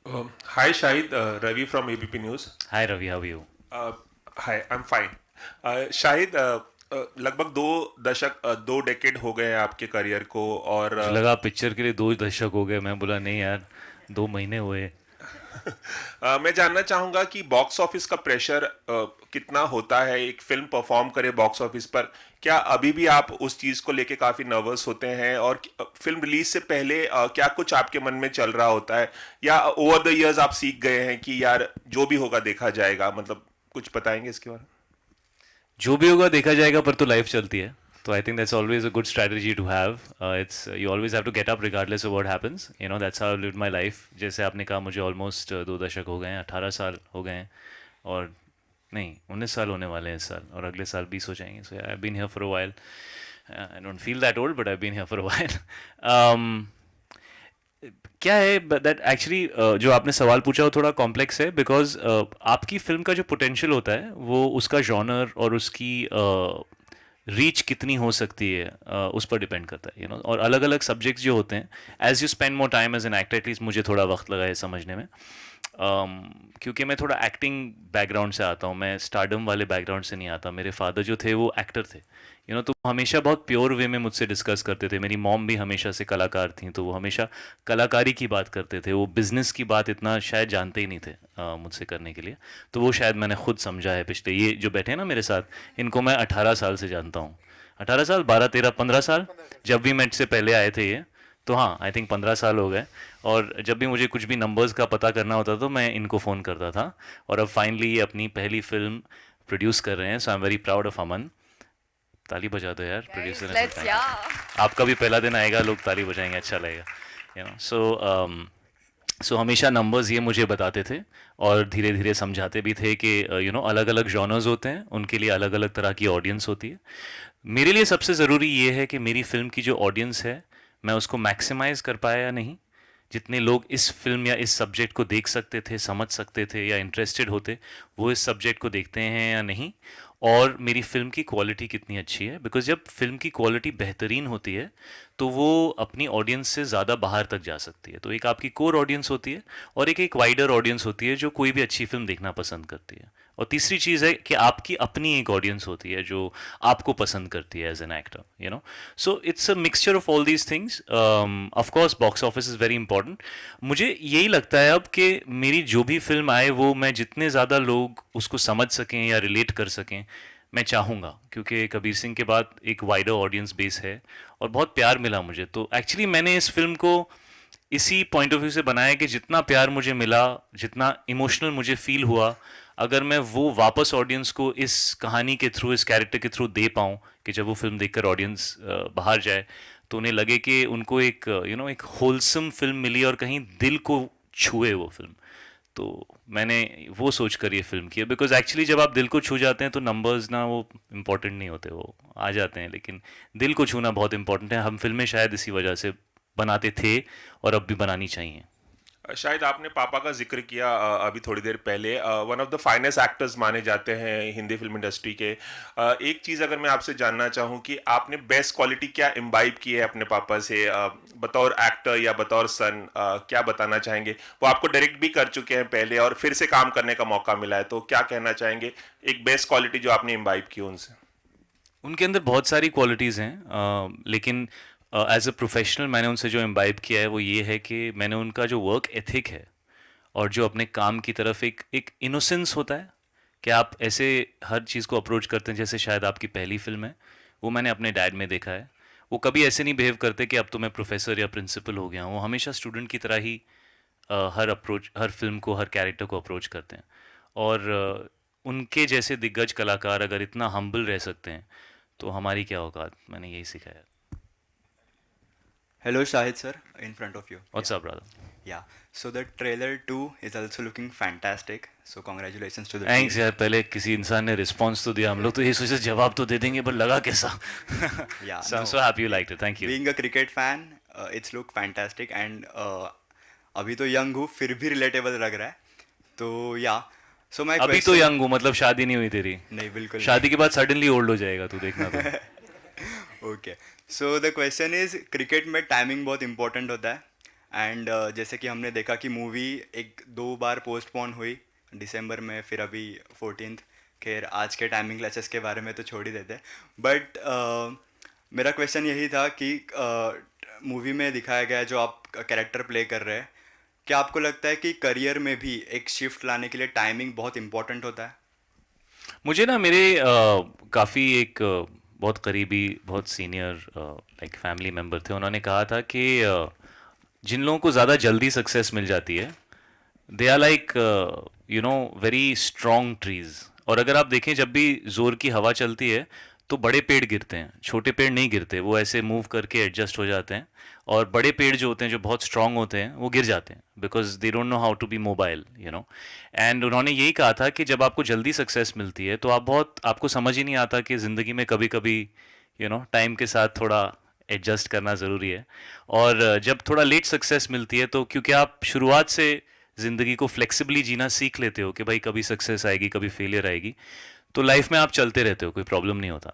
Hi Shahid, Ravi from ABP News. Hi Ravi, how are you? Hi, I'm fine. Shahid, लगभग दो decade हो गए हैं आपके करियर को और मुझे लगा पिक्चर के लिए 2 दशक हो गए। मैं बोला नहीं यार, 2 महीने हुए। मैं जानना चाहूँगा कि बॉक्स ऑफिस का प्रेशर कितना होता है एक फिल्म परफॉर्म करे बॉक्स ऑफिस पर। क्या अभी भी आप उस चीज़ को लेके काफ़ी नर्वस होते हैं और फिल्म रिलीज से पहले क्या कुछ आपके मन में चल रहा होता है, या ओवर द इयर्स आप सीख गए हैं कि यार जो भी होगा देखा जाएगा? मतलब कुछ बताएंगे इसके बारे में? जो भी होगा देखा जाएगा, पर तो लाइफ चलती है। तो I think that's always a good strategy to have. It's you always have to get up regardless of what happens, you know. That's how I lived my life. जैसे आपने कहा, मुझे ऑलमोस्ट 2 दशक हो गए हैं, 18 साल हो गए हैं। और नहीं, 19 साल होने वाले हैं इस साल, और अगले साल 20 हो जाएंगे। So I been here for a while. I don't feel that old, but I been here for a while. क्या है दैट एक्चुअली, जो आपने सवाल पूछा वो थोड़ा कॉम्प्लेक्स है, बिकॉज आपकी फिल्म का जो पोटेंशियल होता है वो उसका जॉनर और उसकी रीच कितनी हो सकती है, उस पर डिपेंड करता है, यू नो। और अलग अलग सब्जेक्ट्स जो होते हैं, as you spend more time as an actor, at least मुझे थोड़ा वक्त लगा है समझने में। क्योंकि मैं थोड़ा एक्टिंग बैकग्राउंड से आता हूँ, मैं स्टारडम वाले बैकग्राउंड से नहीं आता। मेरे फादर जो थे वो एक्टर थे, यू नो। तो वो हमेशा बहुत प्योर वे में मुझसे डिस्कस करते थे। मेरी मॉम भी हमेशा से कलाकार थी, तो वो हमेशा कलाकारी की बात करते थे। वो बिजनेस की बात इतना शायद जानते ही नहीं थे मुझसे करने के लिए। तो वो शायद मैंने खुद समझा है। पिछले ये जो बैठे हैं ना मेरे साथ, इनको मैं 18 साल से जानता हूँ। 18 साल, 12, 13, 15 साल, जब भी मैच से पहले आए थे ये। तो हाँ, आई थिंक 15 साल हो गए। और जब भी मुझे कुछ भी नंबर्स का पता करना होता तो मैं इनको फ़ोन करता था। और अब फाइनली ये अपनी पहली फिल्म प्रोड्यूस कर रहे हैं, so I am very proud of Aman. ताली बजा दो यार प्रोड्यूसर Guys, ने। तो let's thank you, yeah. Thank you. आपका भी पहला दिन आएगा, लोग ताली बजाएंगे, अच्छा लगेगा, यू नो। सो हमेशा नंबर्स ये मुझे बताते थे, और धीरे धीरे समझाते भी थे कि यू नो, अलग अलग जॉनर्स होते हैं, उनके लिए अलग अलग तरह की ऑडियंस होती है। मेरे लिए सबसे ज़रूरी ये है कि मेरी फिल्म की जो ऑडियंस है, मैं उसको मैक्सिमाइज कर पाया या नहीं। जितने लोग इस फिल्म या इस सब्जेक्ट को देख सकते थे, समझ सकते थे या इंटरेस्टेड होते, वो इस सब्जेक्ट को देखते हैं या नहीं। और मेरी फिल्म की क्वालिटी कितनी अच्छी है, बिकॉज जब फिल्म की क्वालिटी बेहतरीन होती है तो वो अपनी ऑडियंस से ज़्यादा बाहर तक जा सकती है। तो एक आपकी कोर ऑडियंस होती है, और एक वाइडर ऑडियंस होती है जो कोई भी अच्छी फिल्म देखना पसंद करती है। और तीसरी चीज़ है कि आपकी अपनी एक ऑडियंस होती है जो आपको पसंद करती है as an actor, you know. So it's a mixture of all these things. Of course box office is very important. मुझे यही लगता है अब कि मेरी जो भी फिल्म आए, वो मैं जितने ज़्यादा लोग उसको समझ सकें या रिलेट कर सकें, मैं चाहूँगा। क्योंकि कबीर सिंह के बाद एक वाइडर ऑडियंस बेस है, और बहुत प्यार मिला मुझे। तो एक्चुअली मैंने इस फिल्म को इसी पॉइंट ऑफ व्यू से बनाया कि जितना प्यार मुझे मिला, जितना इमोशनल मुझे फील हुआ, अगर मैं वो वापस ऑडियंस को इस कहानी के थ्रू, इस कैरेक्टर के थ्रू दे पाऊँ, कि जब वो फिल्म देखकर ऑडियंस बाहर जाए तो उन्हें लगे कि उनको एक यू नो एक होलसम फिल्म मिली, और कहीं दिल को छुए वो फिल्म। तो मैंने वो सोच कर ये फिल्म की है, बिकॉज एक्चुअली जब आप दिल को छू जाते हैं तो नंबर्स ना वो इम्पोर्टेंट नहीं होते, वो आ जाते हैं। लेकिन दिल को छूना बहुत इंपॉर्टेंट है। हम फिल्में शायद इसी वजह से बनाते थे, और अब भी बनानी चाहिए। शायद आपने पापा का जिक्र किया अभी थोड़ी देर पहले। One of the finest actors माने जाते हैं हिंदी फिल्म इंडस्ट्री के। एक चीज़ अगर मैं आपसे जानना चाहूँ कि आपने बेस्ट क्वालिटी क्या इम्बाइब की है अपने पापा से, बतौर एक्टर या बतौर सन, क्या बताना चाहेंगे? वो आपको डायरेक्ट भी कर चुके हैं पहले और फिर से काम करने का मौका मिला है, तो क्या कहना चाहेंगे एक बेस्ट क्वालिटी जो आपने इम्बाइब की उनसे? उनके अंदर बहुत सारी क्वालिटीज़ हैं, लेकिन एज अ प्रोफेशनल मैंने उनसे जो इम्बाइब किया है वो ये है कि मैंने उनका जो वर्क एथिक है, और जो अपने काम की तरफ एक एक इनोसेंस होता है, कि आप ऐसे हर चीज़ को अप्रोच करते हैं जैसे शायद आपकी पहली फिल्म है। वो मैंने अपने डैड में देखा है। वो कभी ऐसे नहीं बिहेव करते कि अब तो मैं प्रोफेसर या प्रिंसिपल हो गया हूँ। वो हमेशा स्टूडेंट की तरह ही हर फिल्म को, हर कैरेक्टर को अप्रोच करते हैं। और उनके जैसे दिग्गज कलाकार अगर इतना हम्बल रह सकते हैं, तो हमारी क्या औकात। मैंने यही सीखा है। Hello, Shahid sir, in front of you. What's up brother? Yeah. So the trailer 2 is also looking fantastic. So congratulations to the thanks team. यार, पहले किसी इंसान ने रिस्पॉन्स तो दिया। हम लोग तो ये सोचे जवाब तो दे देंगे, पर लगा कैसा। Yeah, so I M no. So happy you like it, thank you. Being a cricket fan, it's look fantastic and अभी तो यंग हूँ फिर भी रिलेटेबल लग रहा है. तो या सो माय अभी तो क्वेश्चन. यंग हूँ, मतलब शादी नहीं हुई तेरी? नहीं बिल्कुल शादी के बाद सडनली ओल्ड हो जाएगा तू, देखना तो। नहीं. Okay. So the question is cricket में टाइमिंग बहुत इंपॉर्टेंट होता है. एंड जैसे कि हमने देखा कि मूवी एक 2 बार पोस्टपोन हुई, दिसंबर में, फिर अभी 14th। खैर आज के टाइमिंग क्लैशेस के बारे में तो छोड़ ही देते, बट मेरा क्वेश्चन यही था कि मूवी में दिखाया गया है जो आप कैरेक्टर प्ले कर रहे हैं, क्या आपको लगता है कि करियर में भी एक शिफ्ट लाने के लिए टाइमिंग बहुत इंपॉर्टेंट होता है? मुझे ना मेरे काफ़ी एक बहुत करीबी बहुत सीनियर लाइक फैमिली मेम्बर थे, उन्होंने कहा था कि जिन लोगों को ज़्यादा जल्दी सक्सेस मिल जाती है they are like you know very strong trees. और अगर आप देखें जब भी जोर की हवा चलती है तो बड़े पेड़ गिरते हैं, छोटे पेड़ नहीं गिरते, वो ऐसे मूव करके एडजस्ट हो जाते हैं। और बड़े पेड़ जो होते हैं जो बहुत स्ट्रांग होते हैं वो गिर जाते हैं because they don't know how to be mobile, you know. And उन्होंने यही कहा था कि जब आपको जल्दी सक्सेस मिलती है तो आपको समझ ही नहीं आता कि ज़िंदगी में कभी कभी यू नो टाइम के साथ थोड़ा एडजस्ट करना ज़रूरी है। और जब थोड़ा लेट सक्सेस मिलती है तो क्योंकि आप शुरुआत से ज़िंदगी को फ्लेक्सिबली जीना सीख लेते हो कि भाई कभी सक्सेस आएगी कभी फेलियर आएगी, तो लाइफ में आप चलते रहते हो, कोई प्रॉब्लम नहीं होता।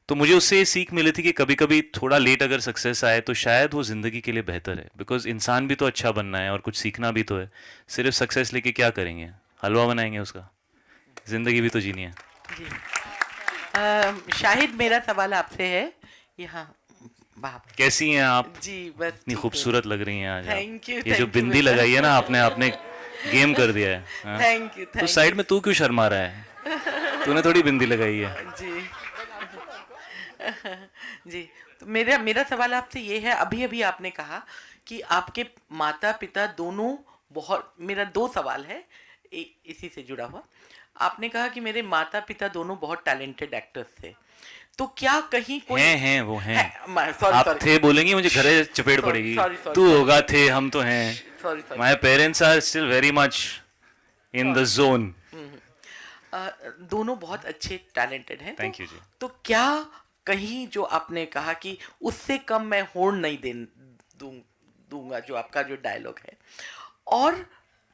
तो मुझे उससे ये सीख मिली थी कि कभी कभी थोड़ा लेट अगर सक्सेस आए तो शायद वो ज़िंदगी के लिए बेहतर है, बिकॉज इंसान भी तो अच्छा बनना है और कुछ सीखना भी तो है। सिर्फ सक्सेस लेके क्या करेंगे, हलवा बनाएंगे उसका? ज़िंदगी भी तो जीनी है। जी। शाहिद, मेरा सवाल आपसे है। यहाँ बाप। कैसी हैं आप? जी बस इतनी ठीक है। खूबसूरत लग रही हैं आज आप। Thank you, ये जो thank you बिंदी बेटा। लगाई है ना आपने आपने गेम कर दिया है, हाँ? थैंक यू तो थैंक साइड में तू क्यों शर्मा रहा है? तूने थोड़ी बिंदी लगाई है। जी। जी, तो मेरा मेरा सवाल आपसे ये है, अभी अभी आपने कहा कि आपके माता पिता दोनों बहुत, मेरा दो सवाल है इसी से जुड़ा हुआ। आपने कहा कि मेरे माता पिता दोनों बहुत टैलेंटेड एक्टर्स थे, तो क्या कहीं कोई हैं वो हैं। सॉरी आप सॉरी थे बोलेंगे मुझे घरे चपेट Sorry, पड़ेगी। sorry, sorry, तू sorry. होगा थे, हम तो हैं। Sorry sorry my parents are still very much in the zone. दोनों बहुत अच्छे टैलेंटेड हैं। Thank you जी। तो क्या कहीं जो आपने कहा कि उससे कम मैं होड़ नहीं दूंगा, जो आपका जो डायलॉग है, और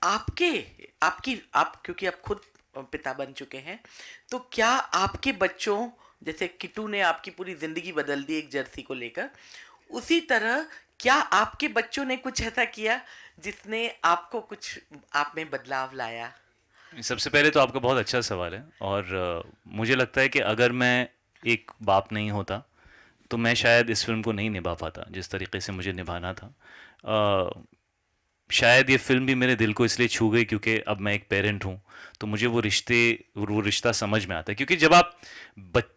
आपके आपकी आप क्योंकि आप खुद पिता बन चुके हैं, तो क्या आपके बच्चों, जैसे किट्टू ने आपकी पूरी जिंदगी बदल दी एक जर्सी को लेकर, उसी तरह क्या आपके बच्चों ने कुछ ऐसा किया जिसने आपको कुछ आप में बदलाव लाया? सबसे पहले तो आपका बहुत अच्छा सवाल है, और मुझे लगता है कि अगर मैं एक बाप नहीं होता तो मैं शायद इस फिल्म को नहीं निभा पाता जिस तरीके से मुझे निभाना था। शायद ये फिल्म भी मेरे दिल को इसलिए छू गई क्योंकि अब मैं एक पेरेंट हूँ, तो मुझे वो रिश्ता समझ में आता है। क्योंकि जब आप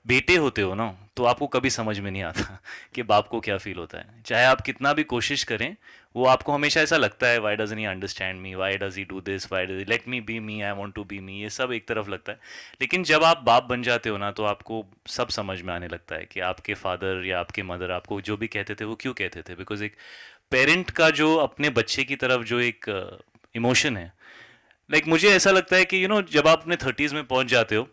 बेटे होते हो ना तो आपको कभी समझ में नहीं आता कि बाप को क्या फील होता है। चाहे आप कितना भी कोशिश करें, वो आपको हमेशा ऐसा लगता है why doesn't he understand me, why does he do this, why does let me be me, I want to be me, ये सब एक तरफ लगता है। लेकिन जब आप बाप बन जाते हो ना तो आपको सब समझ में आने लगता है कि आपके फादर या आपके मदर आपको जो भी कहते थे वो क्यों कहते थे। बिकॉज एक पेरेंट का जो अपने बच्चे की तरफ जो एक इमोशन है, लाइक मुझे ऐसा लगता है कि यू नो जब आप अपने 30s में पहुंच जाते हो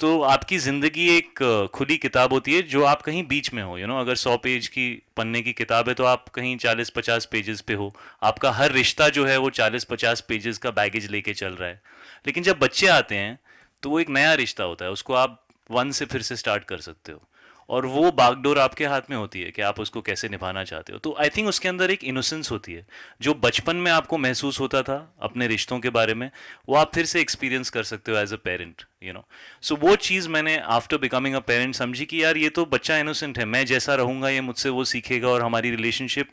तो आपकी ज़िंदगी एक खुली किताब होती है जो आप कहीं बीच में हो। यू नो अगर 100 पेज की पन्ने की किताब है तो आप कहीं 40-50 पेजेस पे हो। आपका हर रिश्ता जो है वो 40-50 पेजेस का बैगेज लेके चल रहा है। लेकिन जब बच्चे आते हैं तो वो एक नया रिश्ता होता है, उसको आप 1 से फिर से स्टार्ट कर सकते हो, और वो बागडोर आपके हाथ में होती है कि आप उसको कैसे निभाना चाहते हो। तो आई थिंक उसके अंदर एक इनोसेंस होती है जो बचपन में आपको महसूस होता था अपने रिश्तों के बारे में, वो आप फिर से एक्सपीरियंस कर सकते हो as a parent, you know. So वो चीज़ मैंने आफ्टर बिकमिंग अ पेरेंट समझी कि यार ये तो बच्चा इनोसेंट है, मैं जैसा रहूँगा ये मुझसे वो सीखेगा, और हमारी रिलेशनशिप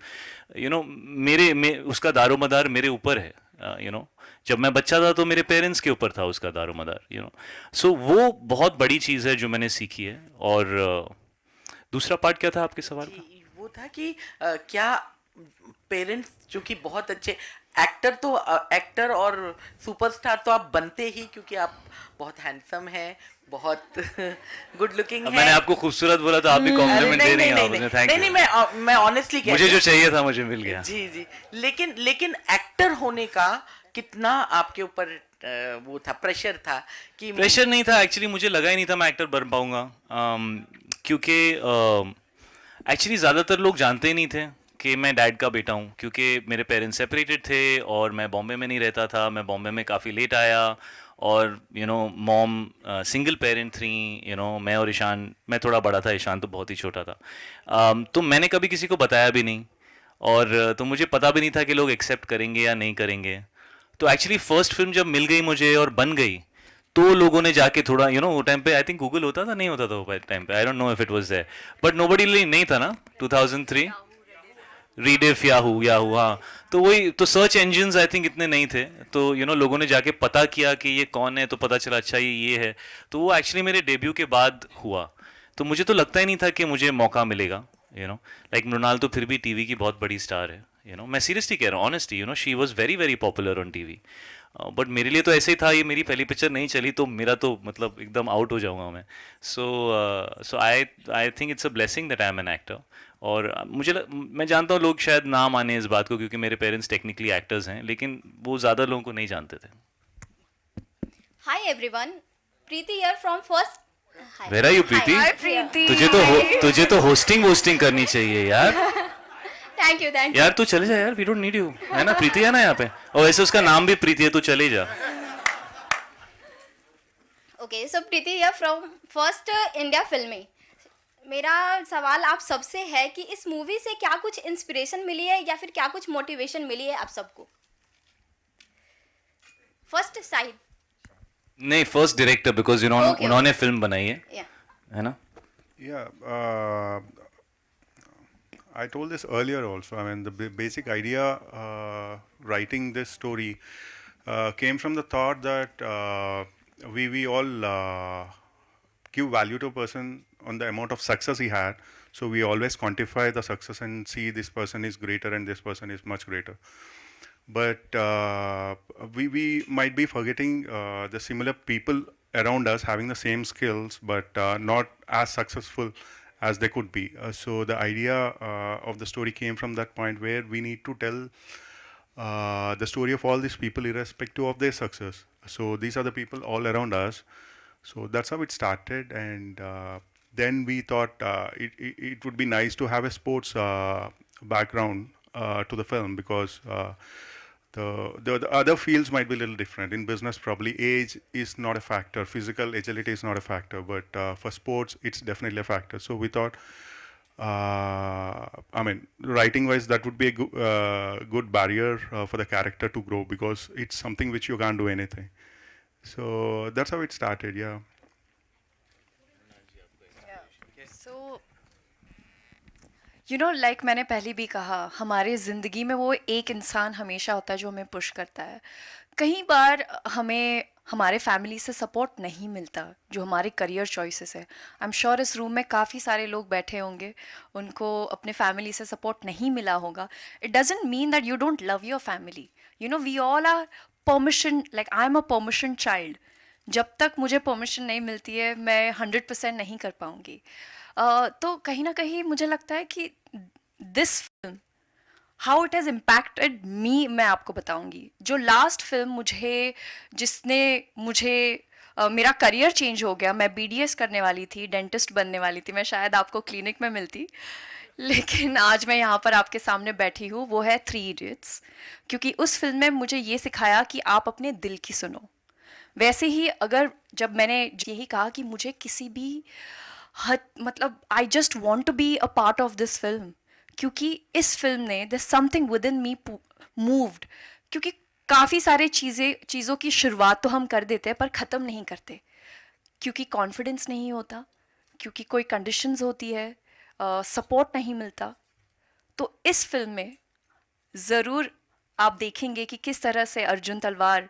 यू नो उसका दारोमदार मेरे ऊपर है, यू नो। जब मैं बच्चा था तो मेरे पेरेंट्स के ऊपर था उसका दारोमदार, यू नो। सो वो बहुत बड़ी चीज़ है जो मैंने सीखी है। और दूसरा पार्ट क्या था आपके सवाल का? वो था कि क्या पेरेंट्स जो कि बहुत अच्छे एक्टर और सुपरस्टार तो आप बनते ही क्योंकि आप बहुत हैंडसम हैं, बहुत गुड लुकिंग अब है। मैंने आपको खूबसूरत बोला तो आप भी कॉम्प्लीमेंट दे रही हैं आपने, थैंक नहीं, यू। मैं ऑनेस्टली कह मुझे रही जो हूँ। चाहिए था मुझे मिल गया। जी जी, लेकिन एक्टर होने का कितना आपके ऊपर वो था, प्रेशर था कि प्रेशर नहीं था एक्चुअली, मुझे लगा ही नहीं था मैं एक्टर बन पाऊंगा, क्योंकि एक्चुअली ज़्यादातर लोग जानते ही नहीं थे कि मैं डैड का बेटा हूँ, क्योंकि मेरे पेरेंट्स सेपरेटेड थे और मैं बॉम्बे में नहीं रहता था। मैं बॉम्बे में काफ़ी लेट आया, और you know mom single parent थी, यू नो मैं और ईशान, मैं थोड़ा बड़ा था, ईशान तो बहुत ही छोटा था। तो मैंने कभी किसी को बताया भी नहीं, और तो मुझे पता भी नहीं था कि लोग एक्सेप्ट करेंगे या नहीं करेंगे। तो एक्चुअली फर्स्ट फिल्म जब मिल गई मुझे और बन गई, तो लोगों ने जाके थोड़ा वो टाइम पे आई थिंक गूगल होता था, नहीं होता था वो टाइम पे, I don't know if it was there, but nobody नहीं था ना 2003, रीडिफ, याहू याहू, हाँ। तो वही तो सर्च इंजन्स आई थिंक इतने नहीं थे, तो लोगों ने जाके पता किया कि ये कौन है, तो पता चला अच्छा ये है। तो वो एक्चुअली मेरे डेब्यू के बाद हुआ। तो मुझे तो लगता ही नहीं था कि मुझे मौका मिलेगा, लाइक मृणाल तो फिर भी टीवी की बहुत बड़ी स्टार है, मैं सीरियसली कह रहा हूँ, honestly, she was very very popular on TV. But मेरे लिए तो ऐसे ही था, ये मेरी पहली पिक्चर नहीं चली तो मेरा तो मतलब एकदम आउट हो जाऊंगा मैं। So I think it's a blessing that I am an actor. और मैं जानता हूँ लोग शायद ना माने इस बात को, क्योंकि मेरे पेरेंट्स टेक्निकली एक्टर्स हैं, लेकिन वो ज़्यादा लोगों को नहीं जानते थे। Hi everyone, Preeti here from first. Hi. Where are you Preeti? Hi, Preeti. तुझे तो होस्टिंग करनी चाहिए यार। Thank you. यार तू चले जा यार, वी डोंट नीड यू, है ना? प्रीति है ना यहाँ पे, और वैसे उसका नाम भी प्रीति है, तू चले जा। Okay, so Preeti here from first India Filmy. मेरा सवाल आप सबसे है कि इस मूवी से क्या कुछ इंस्पिरेशन मिली है या फिर क्या कुछ मोटिवेशन मिली है आप सबको? First side. नहीं, फर्स्ट डायरेक्टर, बिकॉज Okay. उन्होंने फिल्म बनाई है, Yeah. है ना? Yeah, I told this earlier also. I mean, the basic idea writing this story came from the thought that we all give value to a person on the amount of success he had. So we always quantify the success and see this person is greater and this person is much greater. But we might be forgetting the similar people around us having the same skills, but not as successful as they could be. So the idea of the story came from that point where we need to tell the story of all these people irrespective of their success. So these are the people all around us. So that's how it started, and then we thought it would be nice to have a sports background to the film, because the other fields might be a little different. In business, probably age is not a factor, physical agility is not a factor, but for sports, it's definitely a factor. So we thought, I mean, writing-wise, that would be a good barrier for the character to grow, because it's something which you can't do anything. So that's how it started, yeah. So, like मैंने पहले भी कहा, हमारे ज़िंदगी में वो एक इंसान हमेशा होता है जो हमें पुश करता है। कई बार हमें हमारे फैमिली से सपोर्ट नहीं मिलता, जो हमारे करियर चॉइसेस है। आई एम श्योर इस रूम में काफ़ी सारे लोग बैठे होंगे, उनको अपने फैमिली से सपोर्ट नहीं मिला होगा। It doesn't mean that you don't love your family. We all are permission, like I am a permission child. जब तक मुझे परमिशन नहीं मिलती है, मैं 100% नहीं कर पाऊँगी। तो कहीं ना कहीं मुझे लगता है कि this film how it has impacted me, मैं आपको बताऊंगी। जो लास्ट फिल्म जिसने मुझे मेरा करियर चेंज हो गया। मैं BDS करने वाली थी, डेंटिस्ट बनने वाली थी, मैं शायद आपको क्लिनिक में मिलती, लेकिन आज मैं यहाँ पर आपके सामने बैठी हूँ। वो है 3 इडियट्स, क्योंकि उस फिल्म में मुझे ये सिखाया कि आप अपने दिल की सुनो। वैसे ही अगर जब मैंने यही कहा कि मुझे किसी भी मतलब I just want to be a part of this film, क्योंकि इस फिल्म ने there something within me moved. क्योंकि काफ़ी सारे चीज़ों की शुरुआत तो हम कर देते हैं पर ख़त्म नहीं करते, क्योंकि कॉन्फिडेंस नहीं होता, क्योंकि कोई कंडीशंस होती है, सपोर्ट नहीं मिलता। तो इस फिल्म में ज़रूर आप देखेंगे कि किस तरह से अर्जुन तलवार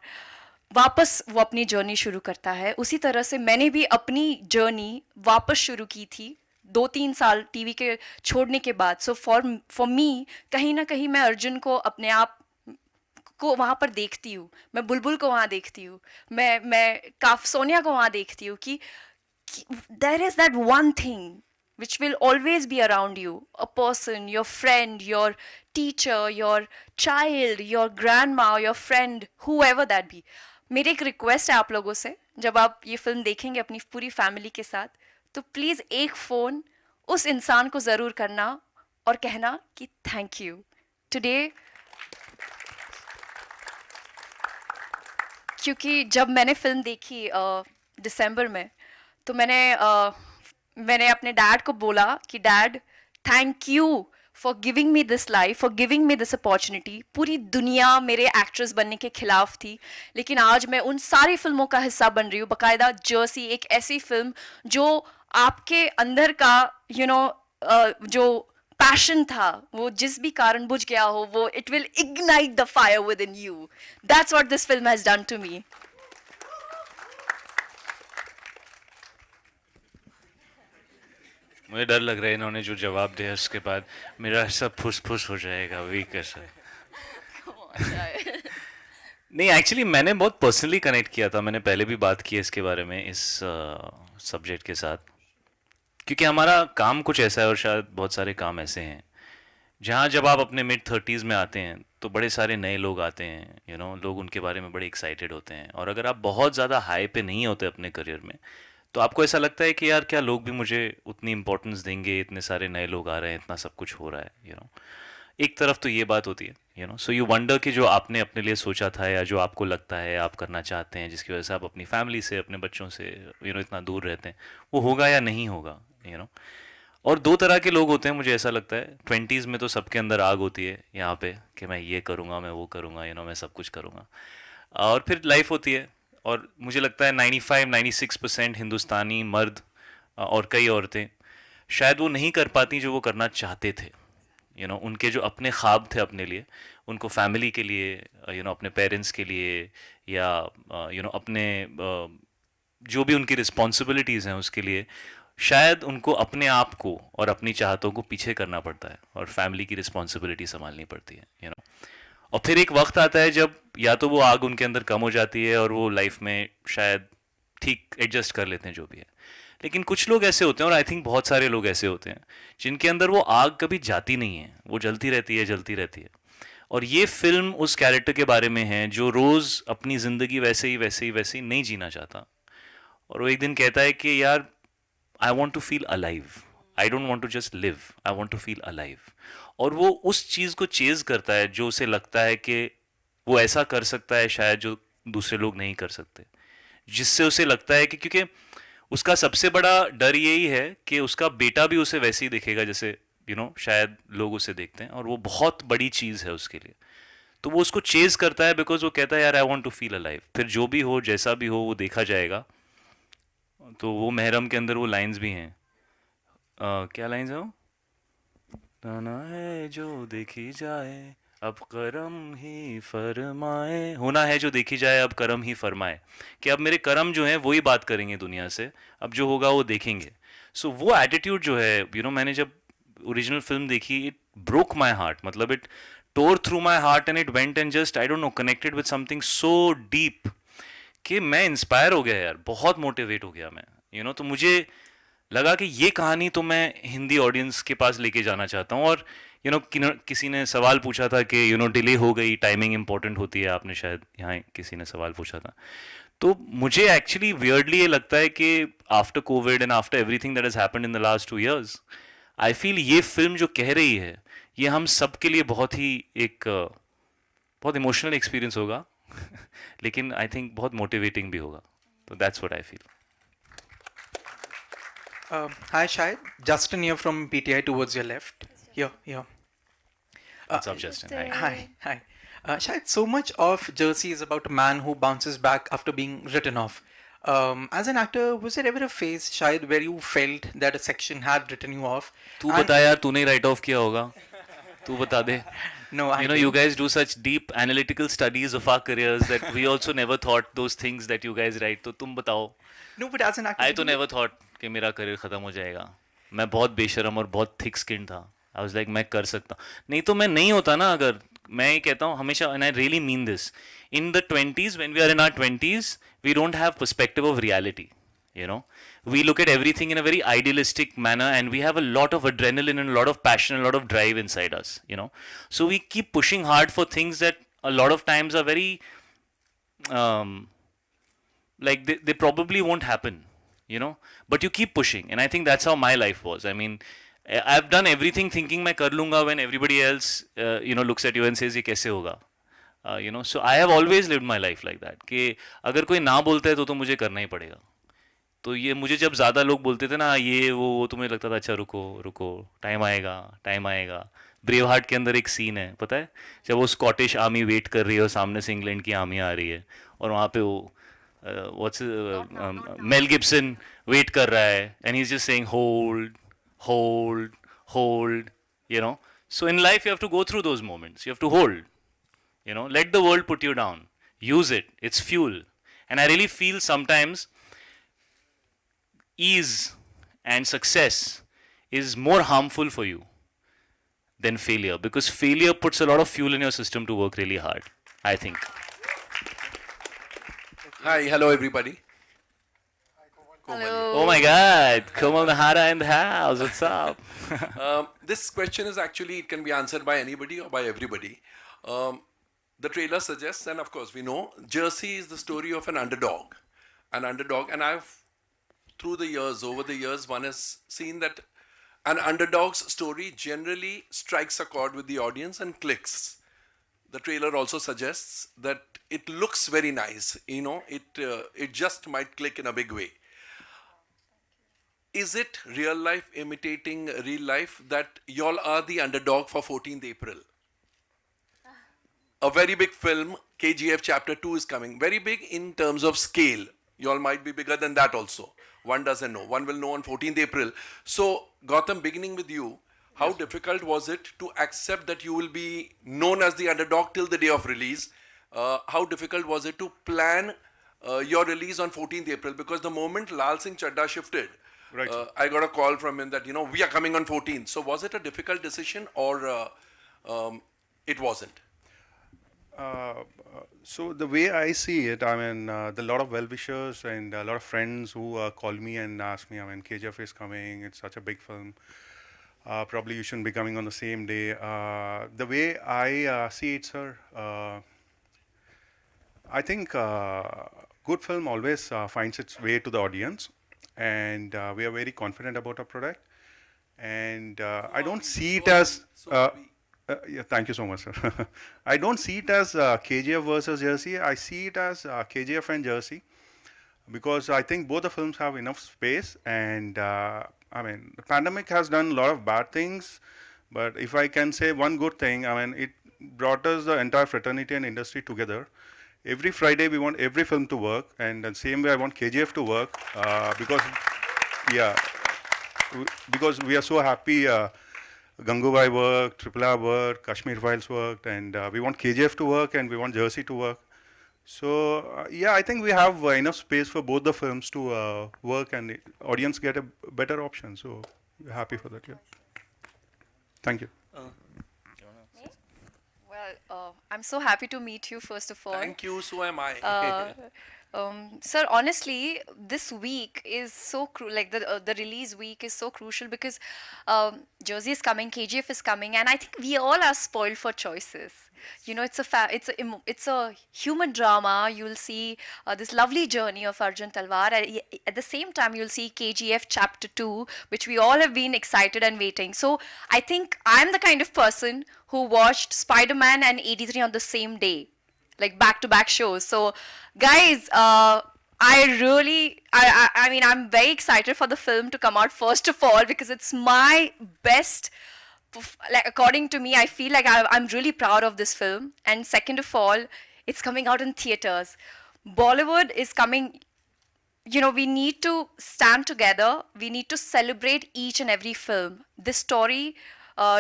वापस वो अपनी जर्नी शुरू करता है। उसी तरह से मैंने भी अपनी जर्नी वापस शुरू की थी 2-3 साल टीवी के छोड़ने के बाद। सो फॉर मी कहीं ना कहीं मैं अर्जुन को, अपने आप को वहाँ पर देखती हूँ, मैं बुलबुल को वहाँ देखती हूँ, मैं सोनिया को वहाँ देखती हूँ कि there is that one thing which will always be around you, a person, your friend, your teacher, your child, your grandma, your friend, whoever that be. मेरी एक रिक्वेस्ट है आप लोगों से, जब आप ये फिल्म देखेंगे अपनी पूरी फैमिली के साथ, तो प्लीज़ एक फ़ोन उस इंसान को ज़रूर करना और कहना कि थैंक यू टुडे। क्योंकि जब मैंने फिल्म देखी दिसंबर में, तो मैंने अपने डैड को बोला कि dad thank you for giving me this life, for giving me this opportunity. पूरी दुनिया मेरे एक्ट्रेस बनने के खिलाफ थी, लेकिन आज मैं उन सारी फिल्मों का हिस्सा बन रही हूँ। बाकायदा जर्सी एक ऐसी फिल्म जो आपके अंदर का जो पैशन था वो जिस भी कारण बुझ गया हो, वो it will ignite the fire within you. That's what this film has done to me. मुझे डर लग रहा है इन्होंने जो जवाब दिया उसके बाद मेरा सब फुस फुस हो जाएगा, वीक ऐसा। नहीं, एक्चुअली मैंने बहुत पर्सनली कनेक्ट किया था, मैंने पहले भी बात की है इसके बारे में इस सब्जेक्ट के साथ, क्योंकि हमारा काम कुछ ऐसा है और शायद बहुत सारे काम ऐसे हैं जहाँ जब आप अपने मिड 30s में आते हैं तो बड़े सारे नए लोग आते हैं, लोग उनके बारे में बड़े एक्साइटेड होते हैं, और अगर आप बहुत ज़्यादा हाई पे नहीं होते अपने करियर में तो आपको ऐसा लगता है कि यार क्या लोग भी मुझे उतनी इंपॉर्टेंस देंगे, इतने सारे नए लोग आ रहे हैं, इतना सब कुछ हो रहा है। एक तरफ तो ये बात होती है, सो यू वंडर कि जो आपने अपने लिए सोचा था या जो आपको लगता है आप करना चाहते हैं, जिसकी वजह से आप अपनी फैमिली से, अपने बच्चों से इतना दूर रहते हैं, वो होगा या नहीं होगा। और दो तरह के लोग होते हैं, मुझे ऐसा लगता है 20s में तो सबके अंदर आग होती है यहाँ पे कि मैं ये करूँगा, मैं वो करूँगा, मैं सब कुछ करूँगा, और फिर लाइफ होती है। और मुझे लगता है 95-96% हिंदुस्तानी मर्द और कई औरतें शायद वो नहीं कर पाती जो वो करना चाहते थे। उनके जो अपने ख्वाब थे अपने लिए, उनको फैमिली के लिए, अपने पेरेंट्स के लिए, या अपने जो भी उनकी रिस्पॉन्सिबिलिटीज़ हैं उसके लिए, शायद उनको अपने आप को और अपनी चाहतों को पीछे करना पड़ता है और फैमिली की रिस्पॉन्सिबिलिटी संभालनी पड़ती है। और फिर एक वक्त आता है जब या तो वो आग उनके अंदर कम हो जाती है और वो लाइफ में शायद ठीक एडजस्ट कर लेते हैं जो भी है, लेकिन कुछ लोग ऐसे होते हैं, और आई थिंक बहुत सारे लोग ऐसे होते हैं जिनके अंदर वो आग कभी जाती नहीं है, वो जलती रहती है, जलती रहती है। और ये फिल्म उस कैरेक्टर के बारे में है जो रोज़ अपनी ज़िंदगी वैसे ही नहीं जीना चाहता, और वो एक दिन कहता है कि यार I want to feel alive, I don't want to just live, I want to feel alive. और वो उस चीज़ को चेज़ करता है जो उसे लगता है कि वो ऐसा कर सकता है शायद जो दूसरे लोग नहीं कर सकते, जिससे उसे लगता है कि क्योंकि उसका सबसे बड़ा डर यही है कि उसका बेटा भी उसे वैसे ही दिखेगा जैसे शायद लोग उसे देखते हैं, और वो बहुत बड़ी चीज़ है उसके लिए। तो वो उसको चेज करता है बिकॉज वो कहता है यार I want to feel alive. फिर जो भी हो, जैसा भी हो, वो देखा जाएगा। तो वो महरम के अंदर वो लाइंस भी हैं, क्या लाइंस है वो? ना है जो देखी जाए अब करम ही फरमाए, होना है जो देखी जाए अब करम ही फरमाए, कि अब मेरे करम जो हैं वही बात करेंगे दुनिया से, अब जो होगा वो देखेंगे। सो वो एटीट्यूड जो है, मैंने जब ओरिजिनल फिल्म देखी, इट ब्रोक माई हार्ट, मतलब it tore through my heart and it went and just I don't know connected with something so deep कि मैं इंस्पायर हो गया यार, बहुत मोटिवेट हो गया मैं। तो मुझे लगा कि ये कहानी तो मैं हिंदी ऑडियंस के पास लेके जाना चाहता हूँ। और किसी ने सवाल पूछा था कि डिले हो गई, टाइमिंग इंपॉर्टेंट होती है, आपने शायद यहाँ किसी ने सवाल पूछा था। तो मुझे एक्चुअली वियर्डली ये लगता है कि after Covid and after everything that has happened in the last 2 years, I feel ये फिल्म जो कह रही है ये हम सब के लिए बहुत ही एक बहुत इमोशनल एक्सपीरियंस होगा लेकिन आई थिंक बहुत मोटिवेटिंग भी होगा। तो that's what I feel. Hi, Shahid. Justin here from PTI towards your left. Here. What's up, Justin? Hi. Hi. Shahid, so much of Jersey is about a man who bounces back after being written off. As an actor, was there ever a phase, Shahid, where you felt that a section had written you off? तू बता यार, तूने right of किया होगा, तू बता दे। No, I you guys do such deep analytical studies of our careers that we also never thought those things that you guys write. तो तुम बताओ। No, but as an actor, I तो never thought कि मेरा career ख़त्म हो जाएगा। मैं बहुत बेशरम और बहुत थिक स्किन था। I was like मैं कर सकता, नहीं तो मैं नहीं होता ना। अगर मैं ये कहता हूँ हमेशा, and I really mean this, in the 20s, when we are in our 20s, we don't have perspective of reality. We look at everything in a very idealistic manner, and we have a lot of adrenaline and a lot of passion and a lot of drive inside us. So we keep pushing hard for things that a lot of times are very like they probably won't happen, but you keep pushing, and I think that's how my life was. I mean, I've done everything thinking मैं कर लूँगा when everybody else looks at you and says ये कैसे होगा, so I have always lived my life like that कि अगर कोई ना बोलता है तो मुझे करना ही पड़ेगा। तो ये मुझे जब ज़्यादा लोग बोलते थे ना ये वो तो मुझे लगता था अच्छा रुको टाइम आएगा, ब्रेव हार्ट के अंदर एक सीन है, पता है, जब वो स्कॉटिश आर्मी वेट कर रही है और सामने से इंग्लैंड की आर्मी आ रही है, और वहाँ पे वो मेल गिब्सन वेट कर रहा है, and he is just saying hold hold hold, you know. So in life you have to go through those moments, you have to hold, you know, let the world put you down, use it, it's fuel. And I really feel sometimes ease and success is more harmful for you than failure, because failure puts a lot of fuel in your system to work really hard, I think. Hi, hello everybody. Hello. Oh my god, Komal Nahara in the house, what's up? This question is actually, it can be answered by anybody or by everybody. The trailer suggests, and of course we know, Jersey is the story of an underdog. An underdog, and I've, through the years, over the years, one has seen that an underdog's story generally strikes a chord with the audience and clicks. The trailer also suggests that it looks very nice, you know, it just might click in a big way. Is it real life imitating real life that y'all are the underdog for 14th April? A very big film, KGF Chapter 2 is coming. Very big in terms of scale. Y'all might be bigger than that also. One doesn't know. One will know on 14th April. So, Gautam, beginning with you, how difficult was it to accept that you will be known as the underdog till the day of release? How difficult was it to plan your release on 14th April? Because the moment Lal Singh Chadda shifted, Right. I got a call from him that, you know, we are coming on 14th. So was it a difficult decision, or it wasn't? So the way I see it, I mean, there are a lot of well-wishers and a lot of friends who call me and ask me, I mean, KGF is coming, it's such a big film. Probably you shouldn't be coming on the same day. The way I see it, sir, I think good film always finds its way to the audience, and we are very confident about our product. And I don't see it as yeah, thank you so much, sir. I don't see it as KGF versus Jersey. I see it as KGF and Jersey, because I think both the films have enough space. And I mean, the pandemic has done a lot of bad things, but if I can say one good thing, I mean, it brought us the entire fraternity and industry together. Every Friday, we want every film to work, and the same way I want KGF to work, because, yeah, because we are so happy. Gangubai worked, Triple R worked, Kashmir Files worked, and we want KGF to work, and we want Jersey to work. So yeah, I think we have enough space for both the films to work, and the audience get a better option. So we're happy for that. Yeah. Thank you. Well, I'm so happy to meet you, first of all. Thank you, so am I. Sir, honestly, this week is so like the release week is so crucial, because Jersey is coming, KGF is coming, and I think we all are spoiled for choices. You know, it's a human drama. You'll see this lovely journey of Arjun Talwar. At the same time, you'll see KGF Chapter 2, which we all have been excited and waiting. So I think I'm the kind of person who watched Spider-Man and 83 on the same day, like back-to-back shows. So guys, I mean, I'm very excited for the film to come out, first of all, because it's my best, like, according to me, I feel like I'm really proud of this film. And second of all, it's coming out in theaters. Bollywood is coming. You know, we need to stand together. We need to celebrate each and every film. This story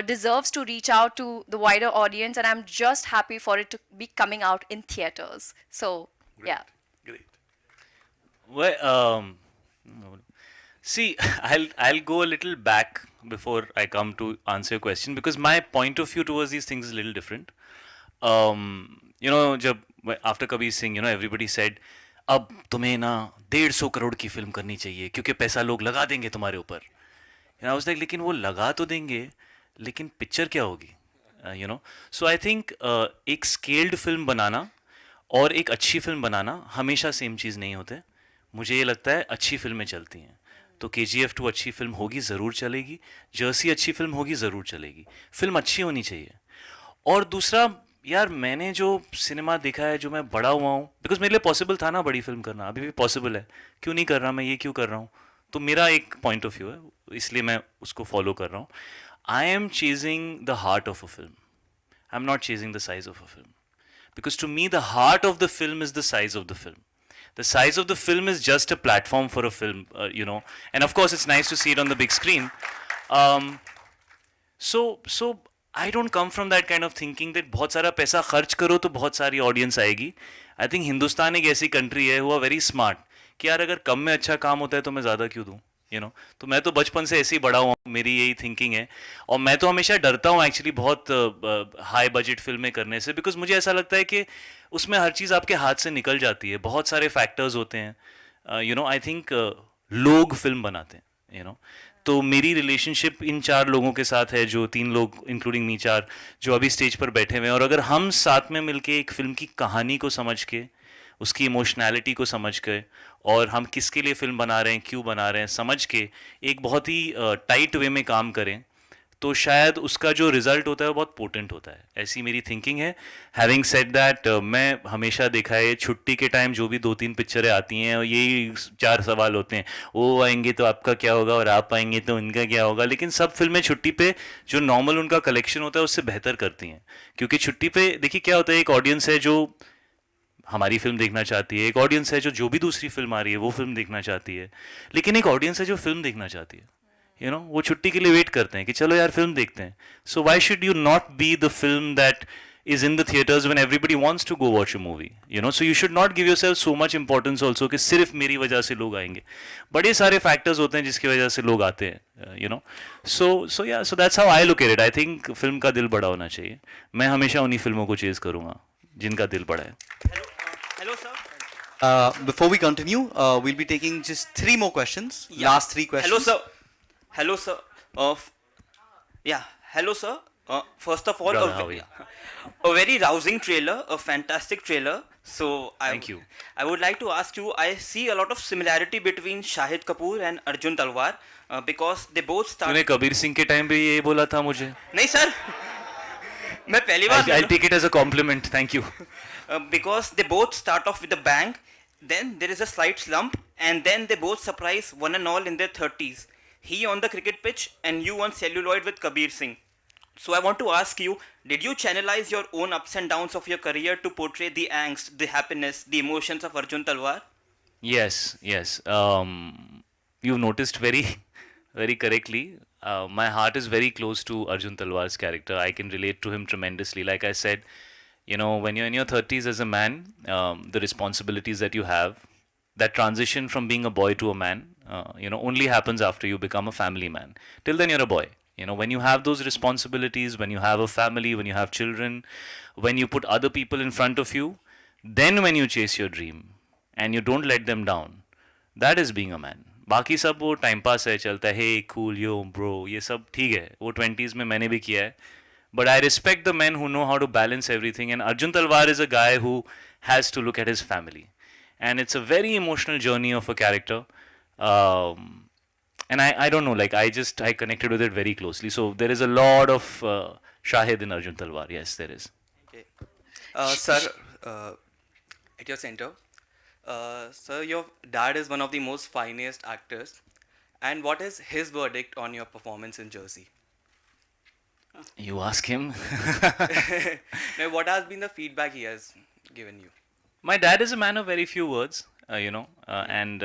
deserves to reach out to the wider audience, and I'm just happy for it to be coming out in theaters. So, Great. yeah. Great. Well, see, I'll go a little back before I come to answer your question, because my point of view towards these things is a little different. You know, after Kabir Singh, you know, everybody said, अब तुम्हें ना 150 करोड़ की film करनी चाहिए क्योंकि पैसा लोग लगा देंगे तुम्हारे ऊपर. You know, I was like, लेकिन वो लगा तो देंगे, लेकिन पिक्चर क्या होगी? You know, so I think एक स्केल्ड फिल्म बनाना और एक अच्छी फिल्म बनाना हमेशा सेम चीज़ नहीं होते. मुझे ये लगता है अच्छी फिल्में चलती हैं. तो KGF 2 अच्छी फिल्म होगी, ज़रूर चलेगी. जर्सी अच्छी फिल्म होगी, ज़रूर चलेगी. फिल्म अच्छी होनी चाहिए. और दूसरा, यार, मैंने जो सिनेमा देखा है, जो मैं बड़ा हुआ हूँ, बिकॉज मेरे लिए पॉसिबल था ना बड़ी फिल्म करना, अभी भी पॉसिबल है, क्यों नहीं कर रहा मैं, ये क्यों कर रहा हूँ. तो मेरा एक पॉइंट ऑफ व्यू है, इसलिए मैं उसको फॉलो कर रहा हूँ. I am chasing the heart of a film. I'm not chasing the size of a film. Because to me, the heart of the film is the size of the film. The size of the film is just a platform for a film, And of course, it's nice to see it on the big screen. So I don't come from that kind of thinking that बहुत सारा पैसा खर्च करो तो बहुत सारी audience आएगी. I think Hindustan एक ऐसी country है who are very smart कि यार अगर कम में अच्छा काम होता है तो मैं ज़्यादा क्यों दूँ, तो मैं तो बचपन से ऐसे ही बड़ा हुआ, मेरी यही थिंकिंग है. और मैं तो हमेशा डरता हूँ एक्चुअली बहुत हाई बजट फिल्में करने से, बिकॉज मुझे ऐसा लगता है कि उसमें हर चीज़ आपके हाथ से निकल जाती है, बहुत सारे फैक्टर्स होते हैं. आई थिंक लोग फिल्म बनाते हैं, तो मेरी रिलेशनशिप इन 4 लोगों के साथ है, जो 3 लोग इंक्लूडिंग मी 4 जो अभी स्टेज पर बैठे हुए हैं. और अगर हम साथ में मिलके एक फिल्म की कहानी को समझ के, उसकी इमोशनैलिटी को समझ के, और हम किसके लिए फिल्म बना रहे हैं, क्यों बना रहे हैं, समझ के एक बहुत ही टाइट वे में काम करें, तो शायद उसका जो रिजल्ट होता है वो बहुत पोटेंट होता है. ऐसी मेरी थिंकिंग है. हैविंग सेड दैट, मैं हमेशा देखा है छुट्टी के टाइम जो भी 2-3 पिक्चरें आती हैं और यही 4 सवाल होते हैं, वो आएंगे तो आपका क्या होगा और आप आएंगे तो उनका क्या होगा. लेकिन सब फिल्में छुट्टी पे जो नॉर्मल उनका कलेक्शन होता है उससे बेहतर करती हैं, क्योंकि छुट्टी पे देखिए क्या होता है, एक ऑडियंस है जो हमारी फिल्म देखना चाहती है, एक ऑडियंस है जो भी दूसरी फिल्म आ रही है वो फिल्म देखना चाहती है, लेकिन एक ऑडियंस है जो फिल्म देखना चाहती है. वो छुट्टी के लिए वेट करते हैं कि चलो यार फिल्म देखते हैं. So why should you not be the film that is in the theaters when everybody wants to go watch a movie, so you should not give yourself so much importance also कि सिर्फ मेरी वजह से लोग आएंगे. बड़े सारे factors होते हैं जिसकी वजह से लोग आते हैं, so that's how I look at it. I think film का दिल बड़ा होना चाहिए. मैं हमेशा उन्हीं फिल्मों को चेज करूंगा जिनका दिल बड़ा है. Hello, sir. Before we continue, we'll be taking just 3 more questions. Yeah. Last 3 questions. Hello, sir. Hello, sir. First of all, Brother, how are you? a very rousing trailer, a fantastic trailer. So, Thank you. I would like to ask you, I see a lot of similarity between Shahid Kapoor and Arjun Talwar because they both तूने started... Kabir Singh के time पे ये बोला था मुझे. नहीं sir, मैं पहली बार I'll take it as a compliment. Thank you. because they both start off with a bang, then there is a slight slump, and then they both surprise one and all in their 30s. He on the cricket pitch and you on celluloid with Kabir Singh. So I want to ask you, did you channelize your own ups and downs of your career to portray the angst, the happiness, the emotions of Arjun Talwar? Yes. You've noticed very, very correctly. My heart is very close to Arjun Talwar's character. I can relate to him tremendously. Like I said, when you're in your 30s as a man, the responsibilities that you have, that transition from being a boy to a man, only happens after you become a family man. Till then, you're a boy. When you have those responsibilities, when you have a family, when you have children, when you put other people in front of you, then when you chase your dream and you don't let them down, that is being a man. बाकी सब वो time pass है, चलता है, hey, cool, yo, bro, ये सब ठीक है, वो 20s में मैंने भी किया है. But I respect the men who know how to balance everything, and Arjun Talwar is a guy who has to look at his family. And it's a very emotional journey of a character. And I don't know, like I connected with it very closely. So there is a lot of Shahid in Arjun Talwar. Yes, there is. Okay. Sir, at your center, sir, your dad is one of the most finest actors. And what is his verdict on your performance in Jersey? You ask him. Now, what has been the feedback he has given you? My dad is a man of very few words, and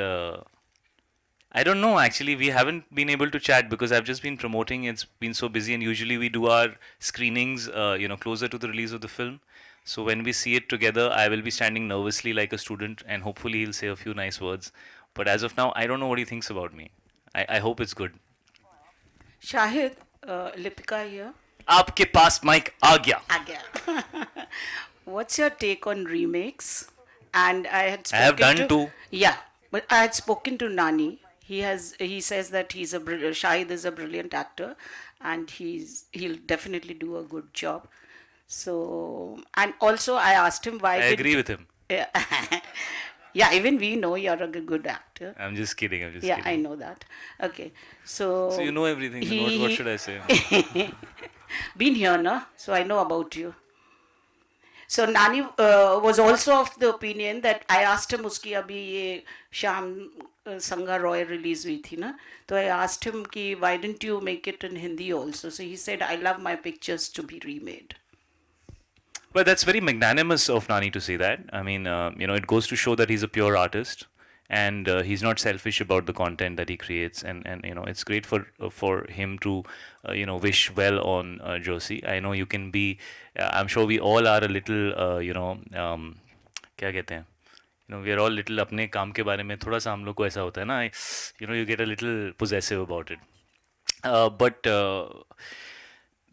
I don't know, actually. We haven't been able to chat because I've just been promoting. It's been so busy, and usually we do our screenings, closer to the release of the film. So when we see it together, I will be standing nervously like a student, and hopefully he'll say a few nice words. But as of now, I don't know what he thinks about me. I hope it's good. Shahid, Lipika here. आपके पास mic आ गया. What's your take on remakes? And I had spoken I have done two. Yeah, but I had spoken to Nani. He says that Shahid is a brilliant actor, and he'll definitely do a good job. So, and also I asked him why. I agree with him. Yeah, even we know you're a good actor. I'm just kidding. Yeah, I know that. Okay, so you know everything. What should I say? Been here, no? So I know about you. So Nani was also of the opinion that I asked him, "Uski abhi ye Sham संगा Roy release हुई थी ना, तो I asked him कि why didn't you make it in Hindi also, so he said I love my pictures to be remade. But that's very magnanimous of Nani to say that. I mean, it goes to show that he's a pure artist, and he's not selfish about the content that he creates. And it's great for him to, wish well on Josie. I know you can be. I'm sure we all are a little, क्या कहते हैं? We are all little अपने काम के बारे में थोड़ा सा हम लोग को ऐसा होता है ना. You get a little possessive about it. But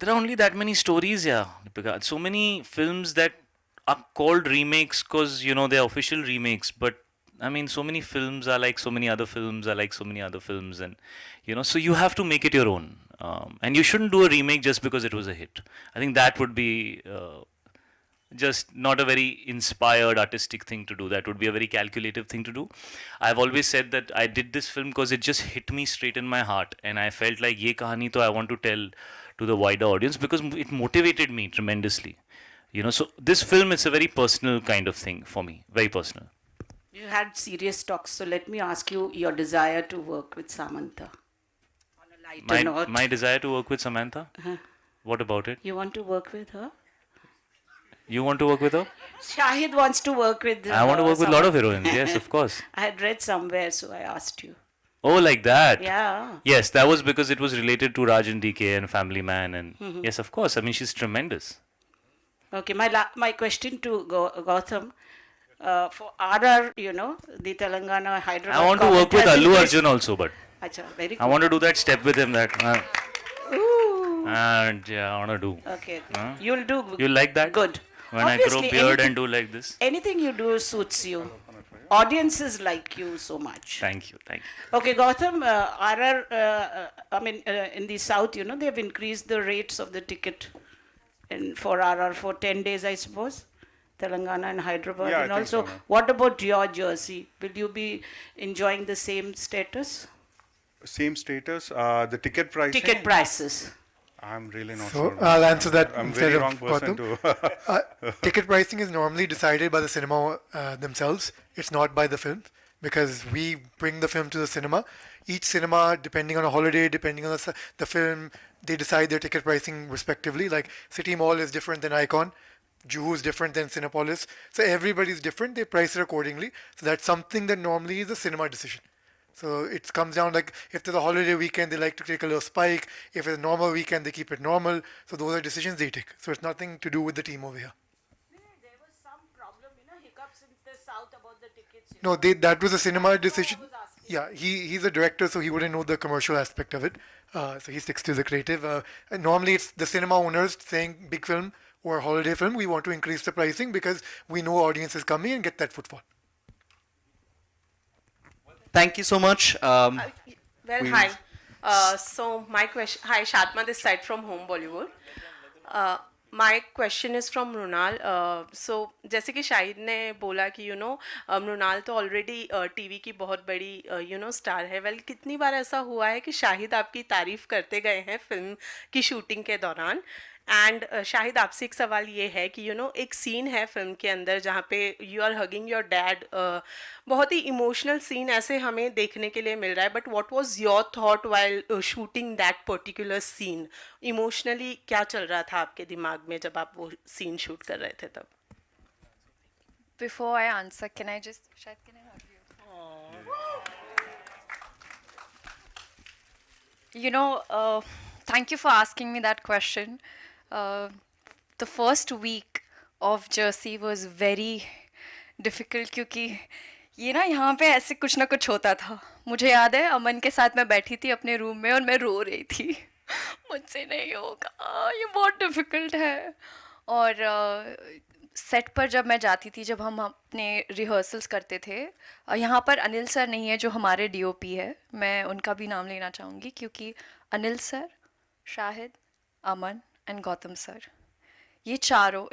there are only that many stories, yeah. Deepika. So many films that are called remakes because they're official remakes. But I mean, so many films are like so many other films are like so many other films, and so you have to make it your own. And you shouldn't do a remake just because it was a hit. I think that would be just not a very inspired artistic thing to do. That would be a very calculative thing to do. I've always said that I did this film because it just hit me straight in my heart, and I felt like ye kahani to I want to tell to the wider audience because it motivated me tremendously. So this film is a very personal kind of thing for me, very personal. You had serious talks, so let me ask you your desire to work with Samantha. On a lighter note. My desire to work with Samantha? What about it? You want to work with her? You want to work with her? Shahid wants to work with I want to work with a lot of heroines, yes, of course. I had read somewhere, so I asked you. Oh, like that? Yeah. Yes, that was because it was related to Raj and DK and Family Man, and yes, of course. I mean, she's tremendous. Okay, my question to Gautam, for RR, the Telangana Hyderabad. I want to work with Allu Arjun also, but Achha, very I want to do that step with him that. And yeah, I want to do. Okay, you'll do. You'll like that? Good. When Obviously, I grow beard and do like this. Anything you do suits you. Audiences like you so much. Thank you. Okay, Gautam, in the south, they've increased the rates of the ticket for RR for 10 days, I suppose. Telangana and Hyderabad. Yeah, and I think also, so, ma'am. what about your jersey? Will you be enjoying the same status? Same status. The ticket pricing. Ticket prices. I'm really not So sure. I'll answer that I'm instead very of wrong person to. Ticket pricing is normally decided by the cinema themselves. It's not by the film because we bring the film to the cinema. Each cinema, depending on a holiday, depending on the film, they decide their ticket pricing respectively. Like City Mall is different than Icon. Juhu is different than Cinepolis. So everybody's different. They price it accordingly. So that's something that normally is a cinema decision. So it comes down like if there's a holiday weekend, they like to take a little spike. If it's a normal weekend, they keep it normal. So those are decisions they take. So it's nothing to do with the team over here. There was some problem, hiccups in the south about the tickets. No, that was a cinema decision. Yeah, he's a director, so he wouldn't know the commercial aspect of it. So he sticks to the creative. And normally it's the cinema owners saying big film or holiday film, we want to increase the pricing because we know audience is coming and get that footfall. Thank you so much. Well, hi. So my question, hi, Shatma this side from Home Bollywood. My question is from Mrunal. So जैसे कि शाहिद ने बोला कि मृणाल तो already TV की बहुत बड़ी star है. वेल कितनी बार ऐसा हुआ है कि शाहिद आपकी तारीफ करते गए हैं फिल्म की शूटिंग के दौरान. एंड शाहिद आपसे एक सवाल ये है कि एक सीन है फिल्म के अंदर जहाँ पे you are hugging your dad. बहुत ही इमोशनल सीन ऐसे हमें देखने के लिए मिल रहा है. But what was your thought while shooting that particular scene? Emotionally क्या चल रहा था आपके दिमाग में जब आप वो सीन शूट कर रहे थे तब? Before I answer, can I hug you? Thank you for asking me that question. The first week of Jersey was very difficult क्योंकि यहाँ पे ऐसे कुछ ना कुछ होता था. मुझे याद है अमन के साथ मैं बैठी थी अपने रूम में और मैं रो रही थी. मुझसे नहीं होगा, ये बहुत डिफ़िकल्ट है. और सेट पर जब मैं जाती थी, जब हम अपने रिहर्सल्स करते थे, यहाँ पर अनिल सर नहीं है जो हमारे डीओपी है. मैं उनका भी नाम लेना चाहूँगी क्योंकि Anil sir, Shahid, Aman and Gautam sir, ये चारों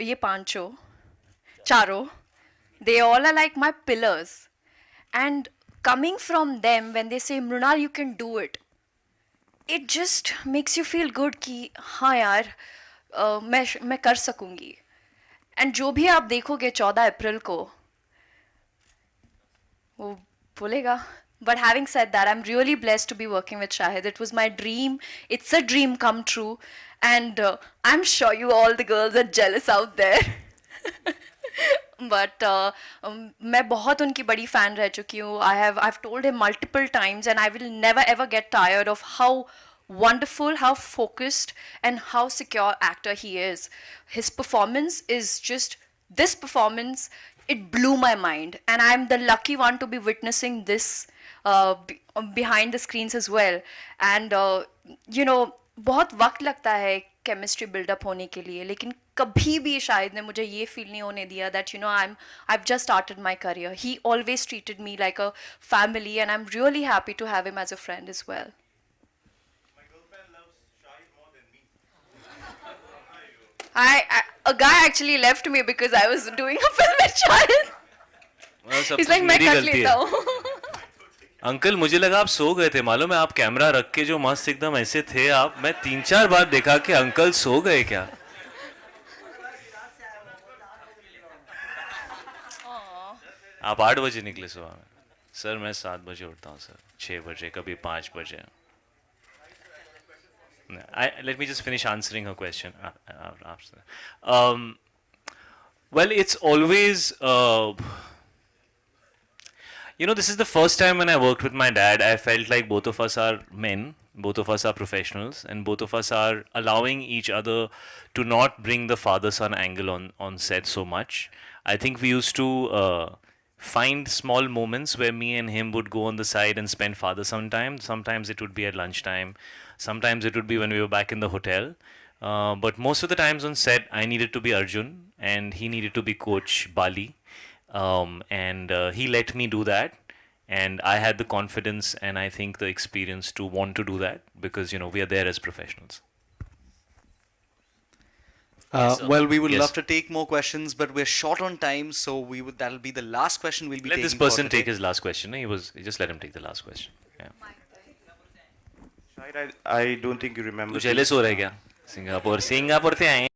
they all are like my pillars. And coming from them, when they say, Mrunal, you can do it, it just makes you feel good कि हाँ यार मैं कर सकूँगी. एंड जो भी आप देखोगे 14 अप्रैल को, वो बोलेगा But having said that, I'm really blessed to be working with Shahid. It was my dream. It's a dream come true. And I'm sure you all the girls are jealous out there. But मैं बहुत उनकी बड़ी fan रह चुकी हूँ. I've told him multiple times, and I will never ever get tired of how wonderful, how focused, and how secure actor he is. His performance is just, this performance, it blew my mind, and I'm the lucky one to be witnessing this behind the screens as well. And you know, बहुत वक्त लगता है chemistry buildup होने के लिए, लेकिन कभी भी शायद ने मुझे ये फील नहीं होने दिया that you know I've just started my career. He always treated me like a family, and I'm really happy to have him as a friend as well. A guy actually left me because I was doing a film with Shahid. He's like, मैं कर लेता हूँ. Uncle मुझे लगा आप सो गए थे, मालूम है आप कैमरा रख के जो मस्त एकदम ऐसे थे आप, मैं 3-4 बार देखा कि अंकल सो गए क्या. आप 8 बजे निकले सुबह में. सर मैं 7 बजे उठता हूँ सर, 6 बजे, कभी 5 बजे. Let me just finish answering her question. Well, it's always you know, this is the first time when I worked with my dad, I felt like both of us are men, both of us are professionals, and both of us are allowing each other to not bring the father-son angle on set so much. I think we used to find small moments where me and him would go on the side and spend father-son time. Sometimes it would be at lunchtime. Sometimes it would be when we were back in the hotel. But most of the times on set, I needed to be Arjun and he needed to be Coach Bali. And he let me do that, and I had the confidence and I think the experience to want to do that because, you know, we are there as professionals. Well, we would love to take more questions, but we're short on time, so that'll be the last question we'll be taking. Let this person take his last question. Just let him take the last question. Yeah. I don't think you remember. तू jealous हो रहा है क्या? Singapore से आए,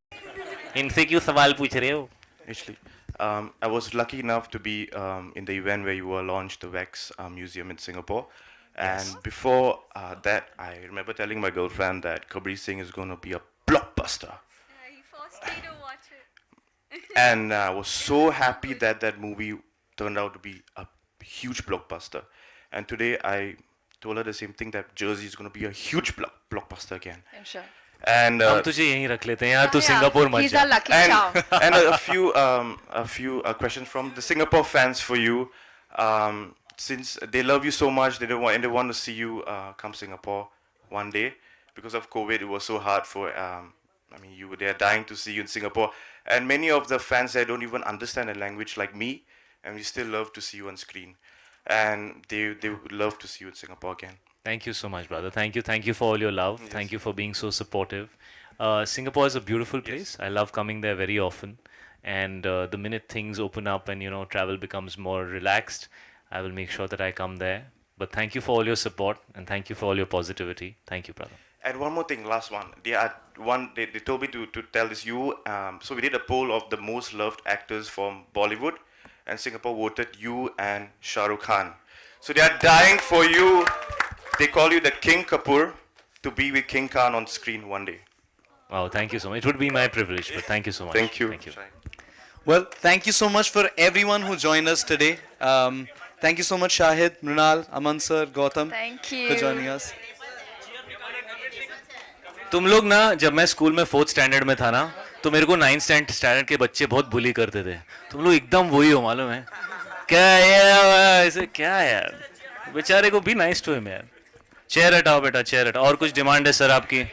इनसे क्यों सवाल पूछ रहे हो? Actually, I was lucky enough to be in the event where you were launched the Wax Museum in Singapore. And before that, I remember telling my girlfriend that Kabir Singh is going to be a blockbuster. He forced me to watch it. And I was so happy that that movie turned out to be a huge blockbuster. And today I told her the same thing, that Jersey is going to be a huge blockbuster again. Inshallah. And हम तुझे यहीं रख लेते हैं यार, तू Singapore मत He's जा. our lucky charm. And a few questions from the Singapore fans for you. Since they love you so much, they want to see you come Singapore one day. Because of COVID, it was so hard for. They are dying to see you in Singapore, and many of the fans there don't even understand a language like me, and we still love to see you on screen, and they would love to see you in Singapore again. Thank you so much, brother. Thank you for all your love. Yes. Thank you for being so supportive. Singapore is a beautiful place. Yes. I love coming there very often. And the minute things open up and, you know, travel becomes more relaxed, I will make sure that I come there. But thank you for all your support and thank you for all your positivity. Thank you, brother. And one more thing, last one. They told me to tell this. So we did a poll of the most loved actors from Bollywood, and Singapore voted you and Shah Rukh Khan. So they are dying for you. They call you the King Kapoor to be with King Khan on screen one day. Wow, thank you so much. It would be my privilege, but thank you so much. Thank you. Thank you. Well, thank you so much for everyone who joined us today. Thank you so much, Shahid, Mrunal, Aman sir, Gautam, for joining us. तुम लोग ना, जब मैं school में 4th standard में था ना, तो मेरे को 9th स्टैंडर्ड के बच्चे बहुत बुली करते थे. तुम लोग एकदम वही हो, मालूम है? क्या यार, ऐसे क्या यार? बेचारे को भी नाइस टू हिम यार. चेयर हटाओ बेटा, चेयर हटाओ. और कुछ डिमांड है सर आपकी?